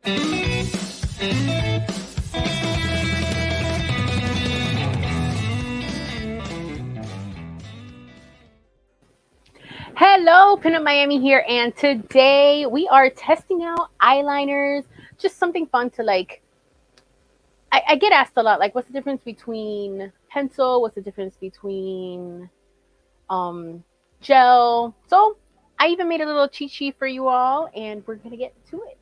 Hello, Pinup Miami here, and today we are testing out eyeliners. Just something fun to like. I get asked a lot, like, what's the difference between pencil? What's the difference between gel? So I even made a little cheat sheet for you all, and we're gonna get to it.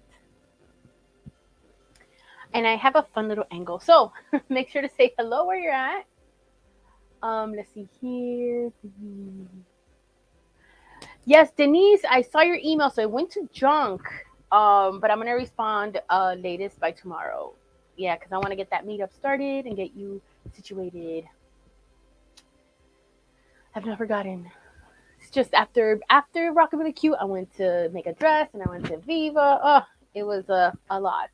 And I have a fun little angle, so make sure to say hello where you're at. Let's see here. Yes, Denise, I saw your email, so it went to junk. But I'm gonna respond latest by tomorrow. Yeah, because I want to get that meetup started and get you situated. I've not forgotten. It's just after Rockabillaque, I went to make a dress and I went to Viva. Oh, it was a lot.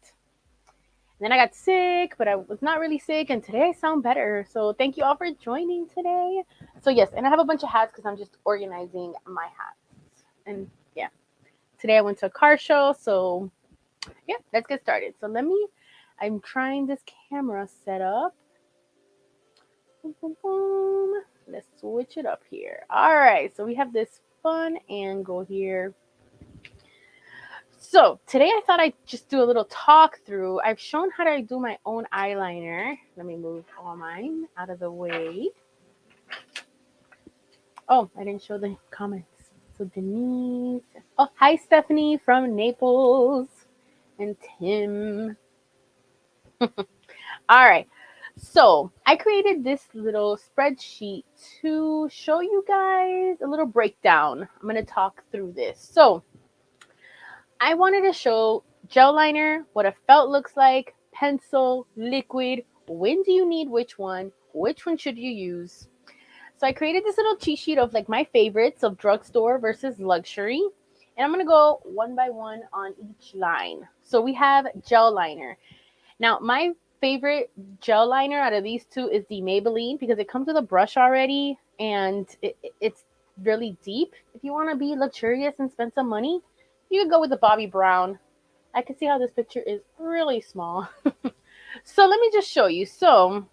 And then I got sick, but I was not really sick, and today I sound better. So thank you all for joining today. So yes, and I have a bunch of hats because I'm just organizing my hats. And yeah, today I went to a car show, so yeah, let's get started. So I'm trying this camera setup. Boom, boom, boom. Let's switch it up here. All right, so we have this fun angle here. So today I thought I'd just do a little talk through. I've shown how to do my own eyeliner. Let me move all mine out of the way. Oh, I didn't show the comments. So Denise. Oh, hi Stephanie from Naples. And Tim. All right. So I created this little spreadsheet to show you guys a little breakdown. I'm going to talk through this. So I wanted to show gel liner, what a felt looks like, pencil, liquid, when do you need which one should you use. So I created this little cheat sheet of like my favorites of drugstore versus luxury. And I'm going to go one by one on each line. So we have gel liner. Now, my favorite gel liner out of these two is the Maybelline because it comes with a brush already and it's really deep. If you want to be luxurious and spend some money, you could go with the Bobbi Brown. I can see how this picture is really small. So let me just show you. So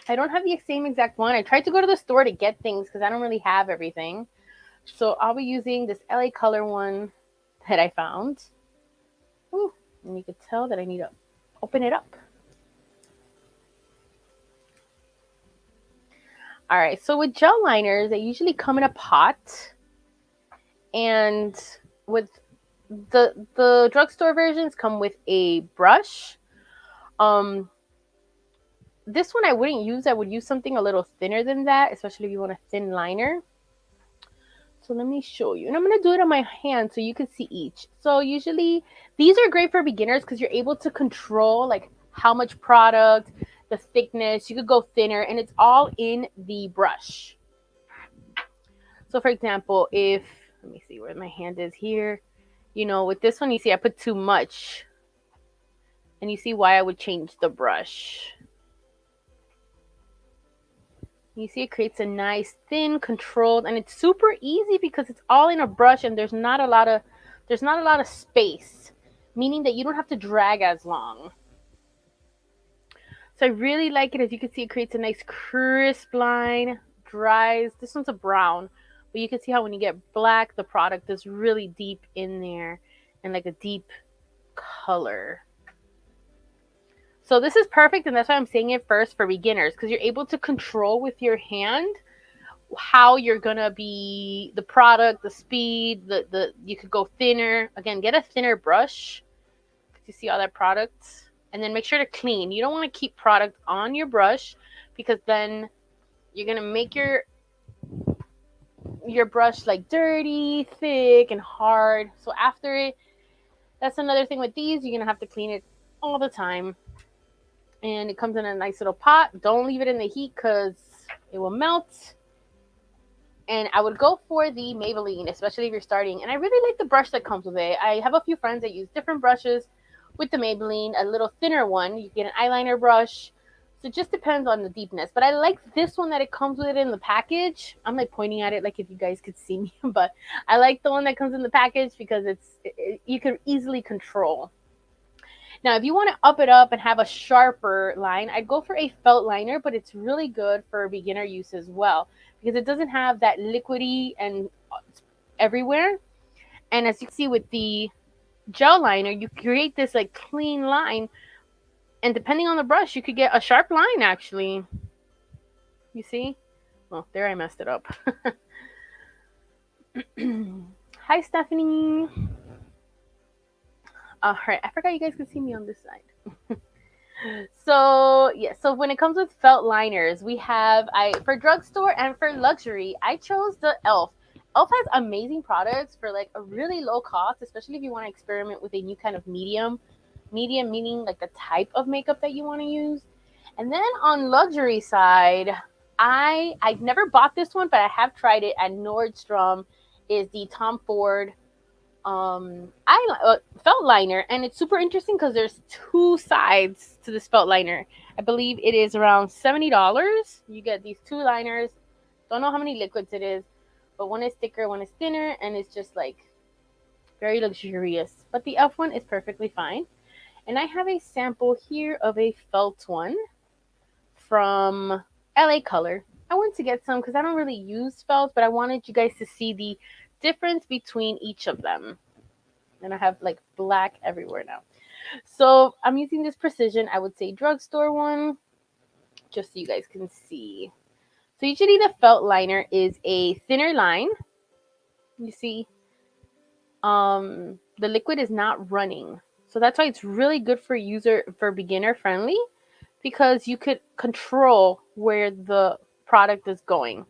I don't have the same exact one. I tried to go to the store to get things because I don't really have everything. So I'll be using this LA Color one that I found. Ooh, and you can tell that I need to open it up. All right, so with gel liners, they usually come in a pot. And with the drugstore versions come with a brush. This one I wouldn't use. I would use something a little thinner than that, especially if you want a thin liner. So let me show you. And I'm going to do it on my hand so you can see each. So usually these are great for beginners because you're able to control like how much product, the thickness. You could go thinner and it's all in the brush. So for example, let me see where my hand is here. You know, with this one, you see I put too much. And you see why I would change the brush. You see it creates a nice, thin, controlled, and it's super easy because it's all in a brush and there's not a lot of space, meaning that you don't have to drag as long. So I really like it. As you can see, it creates a nice crisp line, dries. This one's a brown. But you can see how when you get black, the product is really deep in there and like a deep color. So this is perfect, and that's why I'm saying it first for beginners, because you're able to control with your hand how you're going to be, the product, the speed, you could go thinner. Again, get a thinner brush. You see all that product? And then make sure to clean. You don't want to keep product on your brush because then you're going to make your brush like dirty, thick, and hard. So after it, that's another thing with these. You're going to have to clean it all the time. And it comes in a nice little pot. Don't leave it in the heat because it will melt. And I would go for the Maybelline, especially if you're starting. And I really like the brush that comes with it. I have a few friends that use different brushes with the Maybelline, a little thinner one. You get an eyeliner brush. So it just depends on the deepness. But I like this one that it comes with it in the package. I'm like pointing at it like if you guys could see me. But I like the one that comes in the package because you can easily control. Now, if you want to up it up and have a sharper line, I'd go for a felt liner, but it's really good for beginner use as well because it doesn't have that liquidy and everywhere. And as you can see with the gel liner, you create this like clean line, and depending on the brush, you could get a sharp line actually. You see? Well, there I messed it up. Hi, Stephanie. All right, I forgot you guys could see me on this side. So yeah, so when it comes with felt liners, we have for drugstore and for luxury, I chose the Elf. Elf has amazing products for like a really low cost, especially if you want to experiment with a new kind of medium. Medium meaning like the type of makeup that you want to use. And then on luxury side, I've never bought this one, but I have tried it at Nordstrom. Is the Tom Ford felt liner, and it's super interesting because there's two sides to this felt liner. I believe it is around $70. You get these two liners. Don't know how many liquids it is, but one is thicker, one is thinner, and it's just like very luxurious. But the Elf one is perfectly fine. And I have a sample here of a felt one from LA Color. I wanted to get some because I don't really use felt, but I wanted you guys to see the difference between each of them. And I have like black everywhere now. So I'm using this Precision, I would say drugstore one, just so you guys can see. So usually the felt liner is a thinner line. You see, the liquid is not running. So that's why it's really good for beginner friendly, because you could control where the product is going.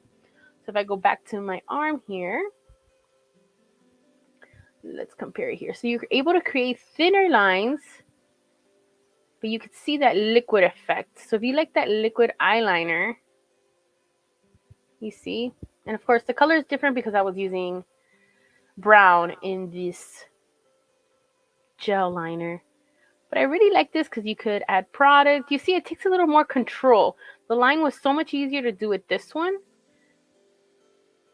So if I go back to my arm here, let's compare it here. So you're able to create thinner lines, but you could see that liquid effect. So if you like that liquid eyeliner, you see, and of course the color is different because I was using brown in this gel liner. But I really like this because you could add product. You see, it takes a little more control. The line was so much easier to do with this one.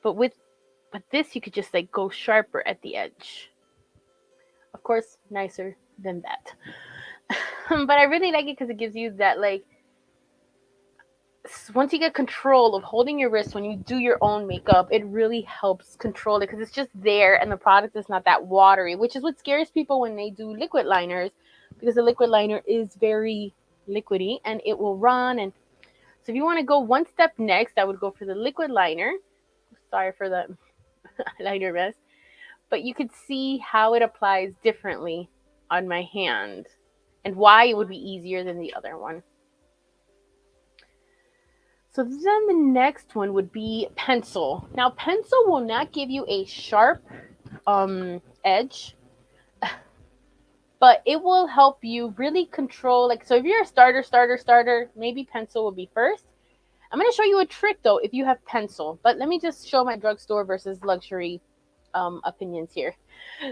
But this, you could just like go sharper at the edge. Of course, nicer than that. But I really like it because it gives you that like, once you get control of holding your wrist when you do your own makeup, it really helps control it because it's just there and the product is not that watery, which is what scares people when they do liquid liners, because the liquid liner is very liquidy and it will run. And so if you want to go one step next, I would go for the liquid liner. Sorry for the liner mess, but you could see how it applies differently on my hand and why it would be easier than the other one. So then the next one would be pencil. Now, pencil will not give you a sharp edge, but it will help you really control. Like, so if you're a starter, maybe pencil will be first. I'm going to show you a trick, though, if you have pencil. But let me just show my drugstore versus luxury opinions here.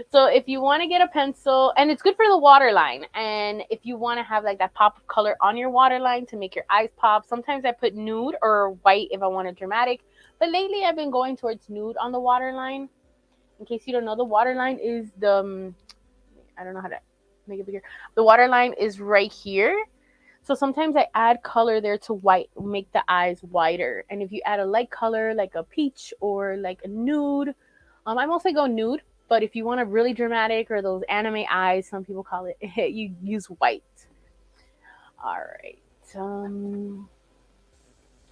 So if you want to get a pencil, and it's good for the waterline, and if you want to have like that pop of color on your waterline to make your eyes pop, sometimes I put nude or white if I want it dramatic. But lately I've been going towards nude on the waterline. In case you don't know, the waterline is I don't know how to make it bigger. The waterline is right here. So sometimes I add color there to make the eyes whiter. And if you add a light color like a peach or like a nude, I mostly go nude. But if you want a really dramatic or those anime eyes, some people call it, you use white. All right.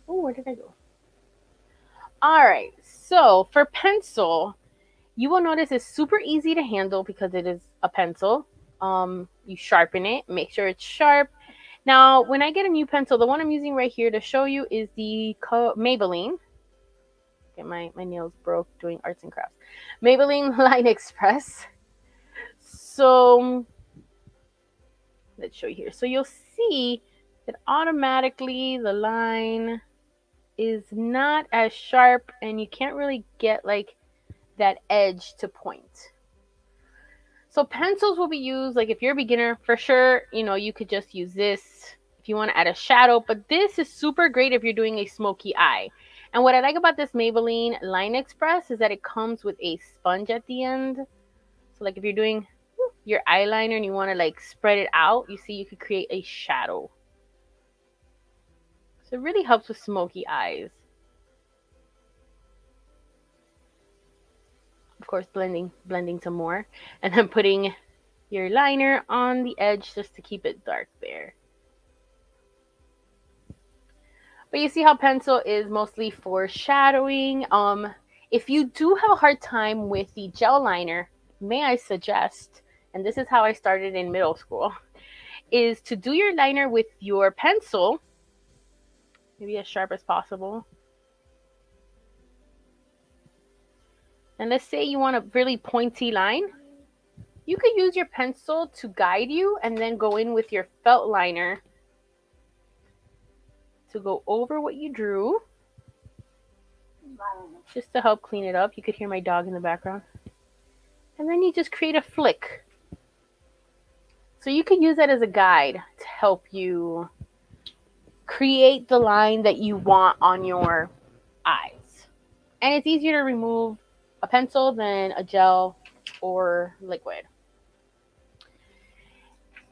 Where did I go? All right. So for pencil, you will notice it's super easy to handle because it is a pencil. You sharpen it, make sure it's sharp. Now, when I get a new pencil, the one I'm using right here to show you is the Maybelline. Okay, my nails broke doing arts and crafts. Maybelline Line Express. So let's show you here. So you'll see that automatically the line is not as sharp and you can't really get like that edge to point. So pencils will be used, like if you're a beginner, for sure, you could just use this if you want to add a shadow, but this is super great if you're doing a smoky eye. And what I like about this Maybelline Line Express is that it comes with a sponge at the end. So like if you're doing your eyeliner and you want to like spread it out, you see you could create a shadow. So it really helps with smoky eyes. Of course, blending some more, and then putting your liner on the edge just to keep it dark there. But you see how pencil is mostly for shadowing. If you do have a hard time with the gel liner, may I suggest, and this is how I started in middle school, is to do your liner with your pencil, maybe as sharp as possible. And let's say you want a really pointy line. You could use your pencil to guide you and then go in with your felt liner to go over what you drew, just to help clean it up. You could hear my dog in the background. And then you just create a flick. So you could use that as a guide to help you create the line that you want on your eyes. And it's easier to remove a pencil than a gel or liquid.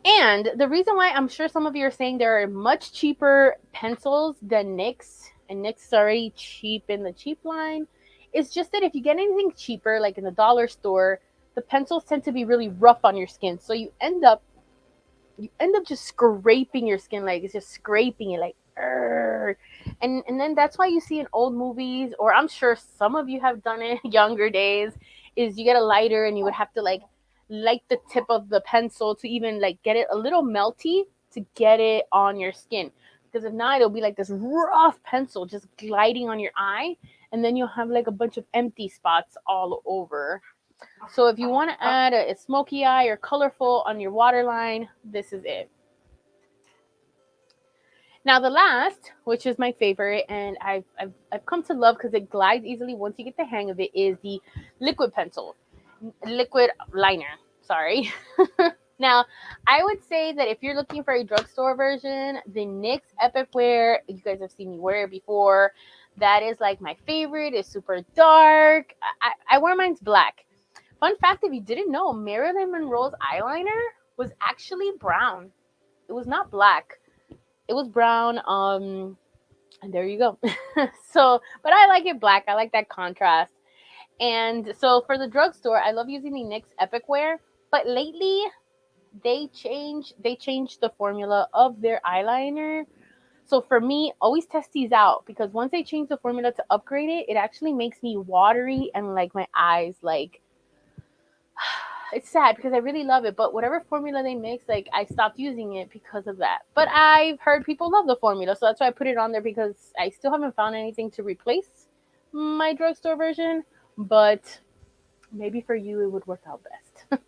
And the reason why I'm sure some of you are saying there are much cheaper pencils than NYX, and NYX is already cheap in the cheap line, is just that if you get anything cheaper, like in the dollar store, the pencils tend to be really rough on your skin. So you end up just scraping your skin, like it's just scraping it, like, and then that's why you see in old movies, or I'm sure some of you have done it younger days, is you get a lighter and you would have to like light the tip of the pencil to even like get it a little melty to get it on your skin, because if not it'll be like this rough pencil just gliding on your eye, and then you'll have like a bunch of empty spots all over. So if you want to add a smoky eye or colorful on your waterline, this is it. Now the last, which is my favorite, and I've come to love because it glides easily once you get the hang of it, is the liquid liner. Sorry. Now, I would say that if you're looking for a drugstore version, the NYX Epic Wear, you guys have seen me wear it before. That is like my favorite. It's super dark. I wear mine's black. Fun fact, if you didn't know, Marilyn Monroe's eyeliner was actually brown. It was not black. It was brown. And there you go. So, but I like it black. I like that contrast. And so for the drugstore, I love using the NYX Epic Wear. But lately, they changed the formula of their eyeliner. So for me, always test these out, because once they change the formula to upgrade it, it actually makes me watery and like my eyes like. It's sad because I really love it, but whatever formula they mix, like I stopped using it because of that. But I've heard people love the formula, so that's why I put it on there, because I still haven't found anything to replace my drugstore version, but maybe for you it would work out best.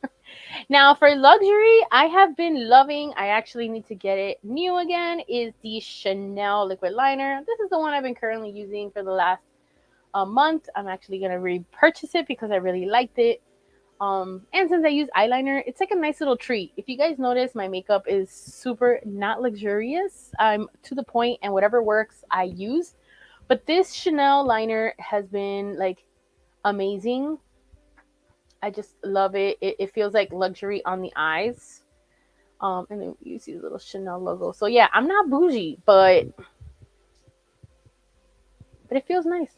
Now for luxury, I have been loving, I actually need to get it new again, is the Chanel liquid liner. This is the one I've been currently using for the last month. I'm actually going to repurchase it because I really liked it. And since I use eyeliner, it's like a nice little treat. If you guys notice, my makeup is super not luxurious. I'm to the point, and whatever works, I use. But this Chanel liner has been like amazing. I just love it. It feels like luxury on the eyes. And then you see the little Chanel logo. So yeah, I'm not bougie, but it feels nice.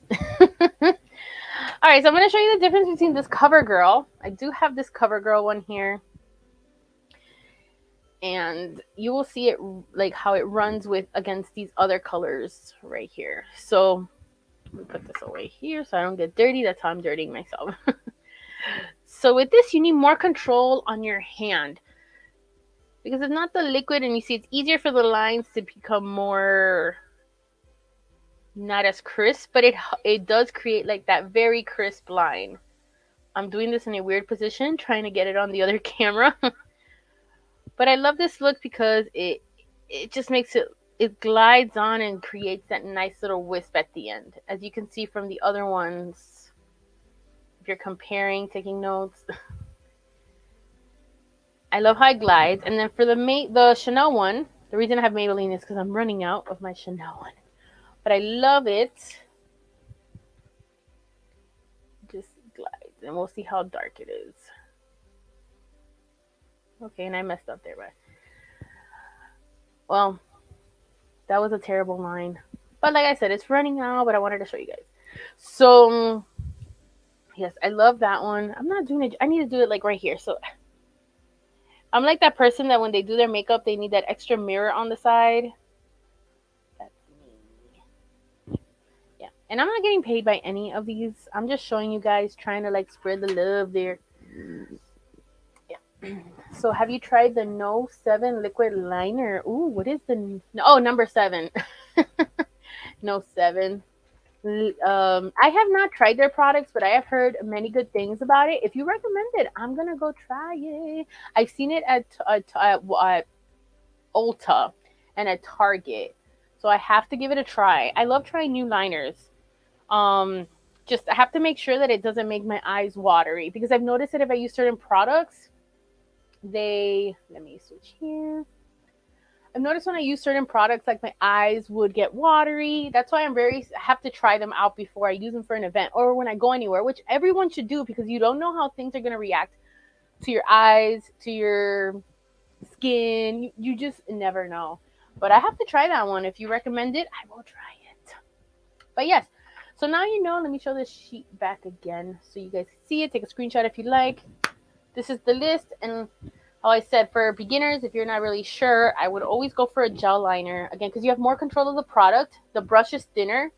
All right, so I'm going to show you the difference between this CoverGirl. I do have this CoverGirl one here. And you will see it like how it runs with against these other colors right here. So let me put this away here so I don't get dirty. That's how I'm dirtying myself. So with this, you need more control on your hand, because it's not the liquid, and you see it's easier for the lines to become more not as crisp, but it does create like that very crisp line. I'm doing this in a weird position, trying to get it on the other camera. But I love this look because it just makes it glides on and creates that nice little wisp at the end. As you can see from the other ones, if you're comparing, taking notes. I love how it glides. And then for the Chanel one, the reason I have Maybelline is because I'm running out of my Chanel one. But I love it. Just glides, and we'll see how dark it is. Okay, and I messed up there, but well, that was a terrible line. But like I said, it's running out, but I wanted to show you guys. So yes, I love that one. I'm not doing it. I need to do it like right here. So I'm like that person that when they do their makeup, they need that extra mirror on the side. That's me. Yeah. And I'm not getting paid by any of these. I'm just showing you guys, trying to like spread the love there. Yeah. So have you tried the No 7 liquid liner? Ooh, what is the number 7. No 7. I have not tried their products, but I have heard many good things about it. If you recommend it, I'm gonna go try it. I've seen it at Ulta and at Target, so I have to give it a try. I love trying new liners. Um, just I have to make sure that it doesn't make my eyes watery because I've noticed that if I use certain products, let me switch here. I've noticed when I use certain products, like my eyes would get watery. That's why I have to try them out before I use them for an event or when I go anywhere, which everyone should do because you don't know how things are going to react to your eyes, to your skin. You just never know. But I have to try that one. If you recommend it, I will try it. But yes, so now you know. Let me show this sheet back again so you guys can see it. Take a screenshot if you like. This is the list, and how I said, for beginners, if you're not really sure, I would always go for a gel liner. Again, because you have more control of the product. The brush is thinner.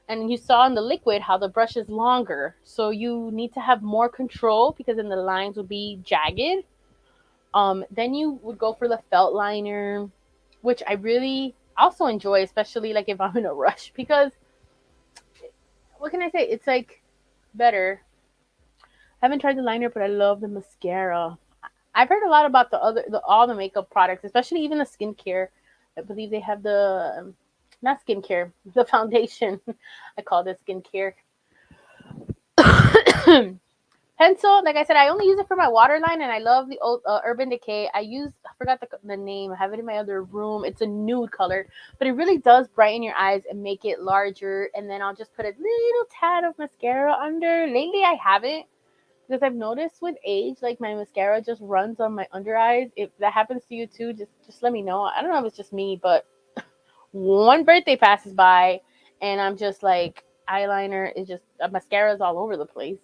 And you saw in the liquid how the brush is longer. So you need to have more control because then the lines would be jagged. Then you would go for the felt liner, which I really also enjoy, especially like if I'm in a rush. Because, what can I say? It's like better. I haven't tried the liner, but I love the mascara. I've heard a lot about all the makeup products, especially even the skincare. I believe they have not skincare, the foundation. I call this skincare. Pencil, like I said, I only use it for my waterline, and I love the old Urban Decay. I forgot the name. I have it in my other room. It's a nude color, but it really does brighten your eyes and make it larger. And then I'll just put a little tad of mascara under. Lately, I haven't. Because I've noticed with age, like my mascara just runs on my under eyes. If that happens to you too, just let me know. I don't know if it's just me, but one birthday passes by, and I'm just like eyeliner is just mascara is all over the place.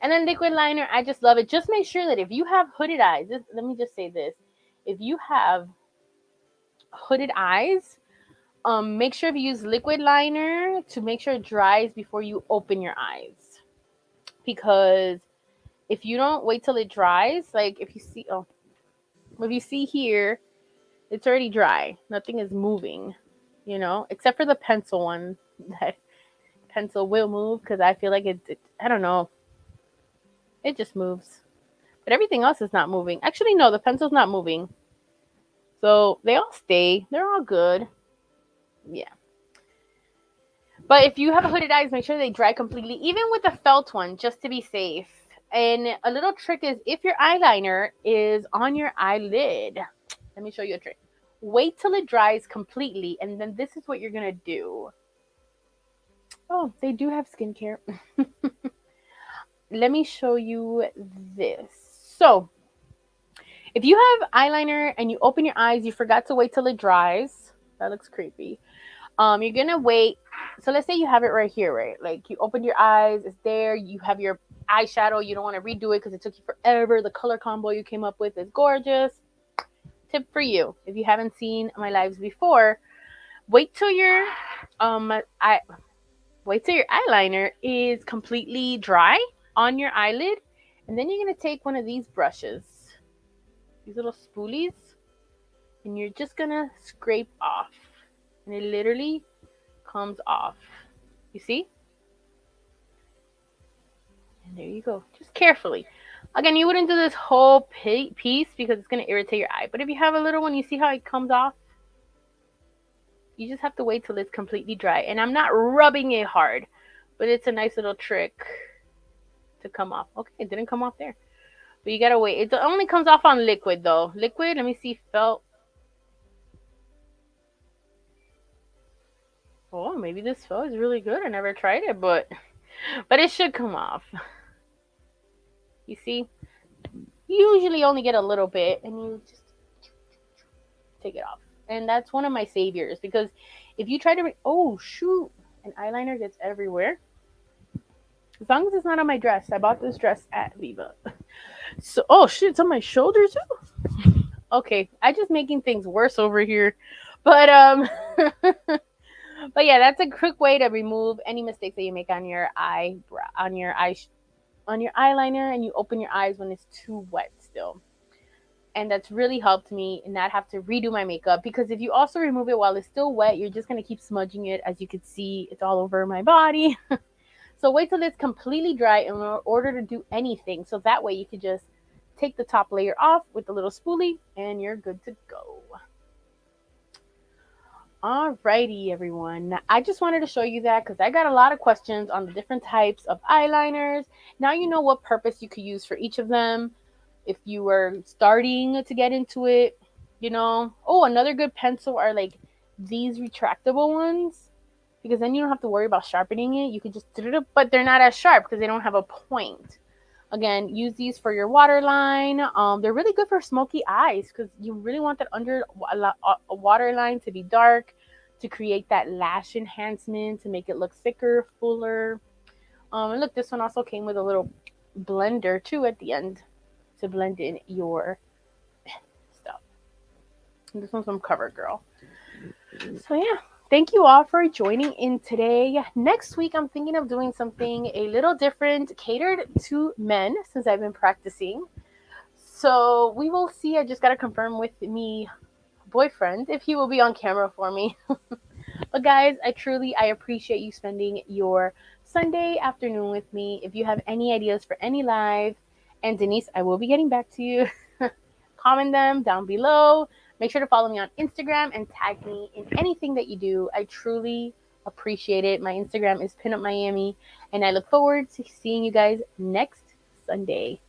And then liquid liner, I just love it. Just make sure that if you have hooded eyes, let me just say this: if you have hooded eyes, make sure if you use liquid liner to make sure it dries before you open your eyes, because if you don't wait till it dries, like if you see here, it's already dry. Nothing is moving, except for the pencil one. That pencil will move because I feel like I don't know, it just moves. But everything else is not moving. Actually, no, the pencil's not moving. So they all stay. They're all good. Yeah. But if you have hooded eyes, make sure they dry completely, even with the felt one, just to be safe. And a little trick is if your eyeliner is on your eyelid, let me show you a trick. Wait till it dries completely, and then this is what you're going to do. Oh, they do have skincare. Let me show you this. So, if you have eyeliner and you open your eyes, you forgot to wait till it dries. That looks creepy. You're going to wait. So let's say you have it right here, right? Like you open your eyes, it's there. You have your eyeshadow. You don't want to redo it because it took you forever. The color combo you came up with is gorgeous. Tip for you, if you haven't seen my lives before, wait till your eyeliner is completely dry on your eyelid, and then you're going to take one of these brushes, these little spoolies, and you're just going to scrape off, and it literally comes off. You see? And there you go. Just carefully. Again, you wouldn't do this whole piece because it's going to irritate your eye. But if you have a little one, you see how it comes off? You just have to wait till it's completely dry. And I'm not rubbing it hard, but it's a nice little trick to come off. Okay, it didn't come off there. But you got to wait. It only comes off on liquid, though. Liquid, let me see, felt. Oh, maybe this felt is really good. I never tried it, but it should come off. You see? You usually only get a little bit, and you just take it off. And that's one of my saviors, because if you try to, oh shoot, an eyeliner gets everywhere. As long as it's not on my dress. I bought this dress at Viva. So, oh shit, it's on my shoulder too. Okay, I just making things worse over here. But but yeah, that's a quick way to remove any mistakes that you make on your eyebrow, on your eyeliner, and you open your eyes when it's too wet still. And that's really helped me not have to redo my makeup, because if you also remove it while it's still wet, you're just going to keep smudging it. As you can see, it's all over my body. So wait till it's completely dry in order to do anything, so that way you can just take the top layer off with a little spoolie and you're good to go. Alrighty, everyone. Now, I just wanted to show you that because I got a lot of questions on the different types of eyeliners. Now you know what purpose you could use for each of them. If you were starting to get into it, you know. Oh, another good pencil are like these retractable ones, because then you don't have to worry about sharpening it. You could just, but they're not as sharp because they don't have a point. Again, use these for your waterline. They're really good for smoky eyes, because you really want that under a waterline to be dark, to create that lash enhancement, to make it look thicker, fuller. And look, this one also came with a little blender too at the end to blend in your stuff. And this one's from CoverGirl. So yeah, thank you all for joining in today. Next week, I'm thinking of doing something a little different, catered to men, since I've been practicing. So we will see. I just got to confirm with me boyfriend if he will be on camera for me. But guys, I appreciate you spending your Sunday afternoon with me. If you have any ideas for any live, and Denise, I will be getting back to you. Comment them down below. Make sure to follow me on Instagram and tag me in anything that you do. I truly appreciate it. My Instagram is Pinup Miami, and I look forward to seeing you guys next Sunday.